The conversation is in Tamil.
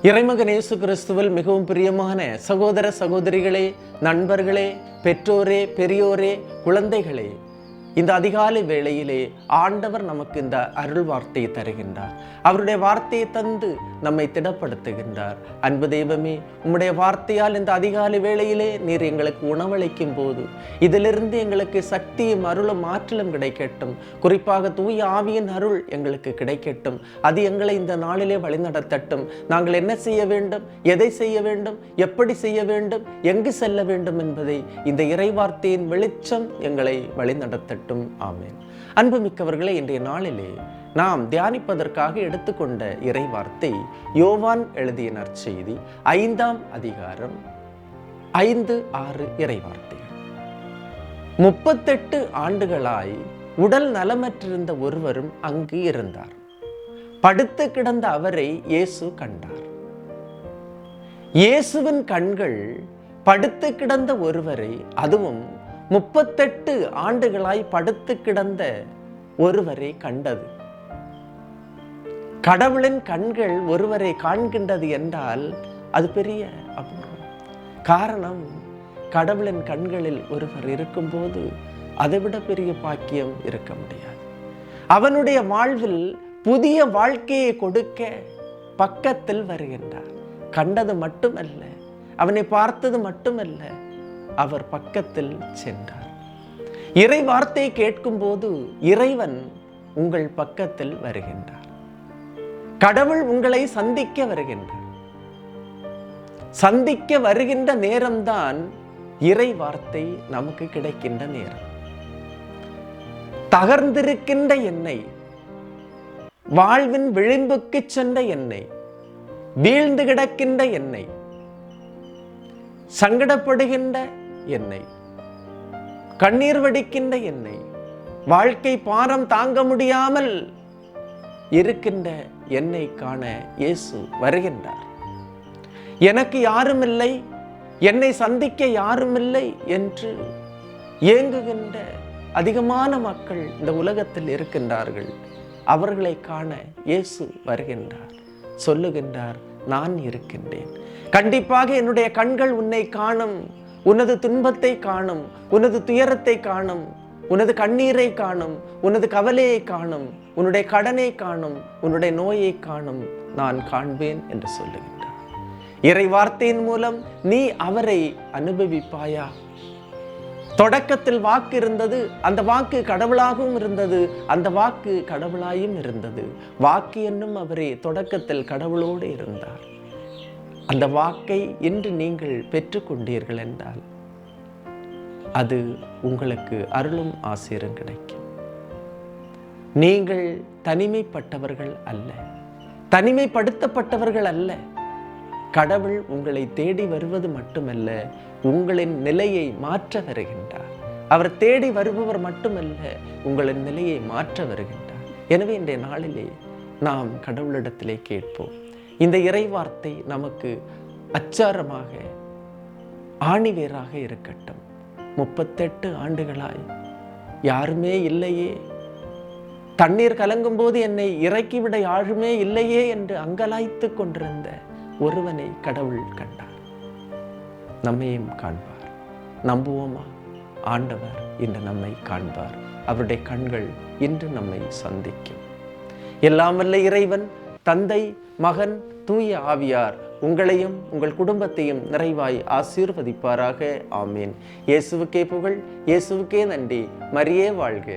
இறைமகன் இயேசு கிறிஸ்துவில் மிகவும் பிரியமான சகோதர சகோதரிகளே, நண்பர்களே, பெற்றோரே, பெரியோரே, குழந்தைகளே, இந்த அதிகாலை வேளையிலே ஆண்டவர் நமக்கு இந்த அருள் வார்த்தையை தருகின்றார். அவருடைய வார்த்தையை தந்து நம்மை திடப்படுத்துகின்றார். அன்பு தெய்வமே, உம்முடைய வார்த்தையால் இந்த அதிகாலை வேளையிலே நீர் எங்களுக்கு உணவளிக்கும் போது இதிலிருந்து எங்களுக்கு சக்தியும் அருளும் ஆற்றலும் கிடைக்கட்டும். குறிப்பாக தூய ஆவியின் அருள் எங்களுக்கு கிடைக்கட்டும். அது எங்களை இந்த நாளிலே வழிநடத்தட்டும். நாங்கள் என்ன செய்ய வேண்டும், எதை செய்ய வேண்டும், எப்படி செய்ய வேண்டும், எங்கு செல்ல வேண்டும் என்பதை இந்த இறைவார்த்தையின் வெளிச்சம் எங்களை வழிநடத்தட்டும். ஆமென். அன்புமிக்கவர்களே, இன்றைய நாளிலே நாம் தியானிப்பதற்காக எடுத்துக்கொண்ட இறைவார்த்தை யோவான் எழுதிய நற்செய்தி 5ஆம் அதிகாரம் 5-6 இறைவார்த்தைகள். 38 ஆண்டுகளாய் உடல் நலமற்றிருந்த ஒருவரும் அங்கு இருந்தார். படுத்து கிடந்த அவரை இயேசு கண்டார். இயேசுவின் கண்கள் படுத்து கிடந்த ஒருவரை, அதுவும் 38 ஆண்டுகளாய் படுத்து கிடந்த ஒருவரை கண்டது. கடவுளின் கண்கள் ஒருவரை காண்கின்றது என்றால் அது பெரிய அபூர்வம். காரணம், கடவுளின் கண்களில் ஒருவர் இருக்கும்போது அதைவிட பெரிய பாக்கியம் இருக்க முடியாது. அவனுடைய வாழ்வில் புதிய வாழ்க்கையை கொடுக்க பக்கத்தில் வருகின்றார். கண்டது மட்டுமல்ல, அவனை பார்த்தது மட்டுமல்ல, அவர் பக்கத்தில் சென்றார். இறை வார்த்தையை கேட்கும் போது இறைவன் உங்கள் பக்கத்தில் வருகின்றார். கடவுள் உங்களை சந்திக்க வருகின்றார். சந்திக்க வருகின்ற நேரம்தான் இறை வார்த்தை நமக்கு கிடைக்கின்ற நேரம். தகர்ந்திருக்கின்ற என்னை, வாழ்வின் விளிம்புக்கு சென்ற என்னை, வீழ்ந்து கிடக்கின்ற என்னை, சங்கடப்படுகின்ற என்னை, கண்ணீர் வடிக்கின்ற என்னை, வாழ்க்கை பாரம் தாங்க முடியாமல் இருக்கின்ற என்னை காண இயேசு வருகின்றார். எனக்கு யாருமில்லை, என்னை சந்திக்க யாருமில்லை என்று ஏங்குகின்ற அதிகமான மக்கள் இந்த உலகத்தில் இருக்கின்றார்கள். அவர்களை காண இயேசு வருகின்றார். சொல்லுகின்றார், நான் இருக்கின்றேன். கண்டிப்பாக என்னுடைய கண்கள் உன்னை காணும். உனது துன்பத்தை காணும், உனது துயரத்தை காணும், உனது கண்ணீரை காணும், உனது கவலையை காணும், உன்னுடைய கடனை காணும், உன்னுடைய நோயை காணும், நான் காண்பேன் என்று சொல்லுகின்றார். இறை வார்த்தையின் மூலம் நீ அவரை அனுபவிப்பாயா? தொடக்கத்தில் வாக்கு இருந்தது, அந்த வாக்கு கடவுளாகவும் இருந்தது, அந்த வாக்கு கடவுளாயும் இருந்தது. வாக்கு என்னும் அவரே தொடக்கத்தில் கடவுளோடு இருந்தார். அந்த வாக்கை இன்று நீங்கள் பெற்றுக்கொண்டீர்கள் என்றால் அது உங்களுக்கு அருளும் ஆசீரும் கிடைக்கும். நீங்கள் தனிமைப்பட்டவர்கள் அல்ல, தனிமைப்படுத்தப்பட்டவர்கள் அல்ல. கடவுள் உங்களை தேடி வருவது மட்டுமல்ல, உங்களின் நிலையை மாற்ற வருகின்றார். அவர் தேடி வருபவர் மட்டுமல்ல, உங்களின் நிலையை மாற்ற வருகின்றார். எனவே இன்றைய நாளிலே நாம் கடவுளிடத்திலே கேட்போம். இந்த இறைவார்த்தை நமக்கு அச்சாரமாக, ஆணிவேராக இருக்கட்டும். 38 ஆண்டுகளாய் யாருமே இல்லையே, தண்ணீர் கலங்கும் போது என்னை இறக்கிவிட யாருமே இல்லையே என்று அங்கலாய்த்து கொண்டிருந்த ஒருவனை கடவுள் கண்டார். நம்மையும் காண்பார். நம்புவோமா? ஆண்டவர் இன்று நம்மை காண்பார். அவருடைய கண்கள் இன்று நம்மை சந்திக்கும். எல்லாம் வல்ல இறைவன், தந்தை, மகன், தூய ஆவியார் உங்களையும் உங்கள் குடும்பத்தையும் நிறைவாய் ஆசீர்வதிப்பாராக. ஆமீன். இயேசுவுக்கே புகழ், இயேசுவுக்கே நன்றி. மரியே வாழ்க.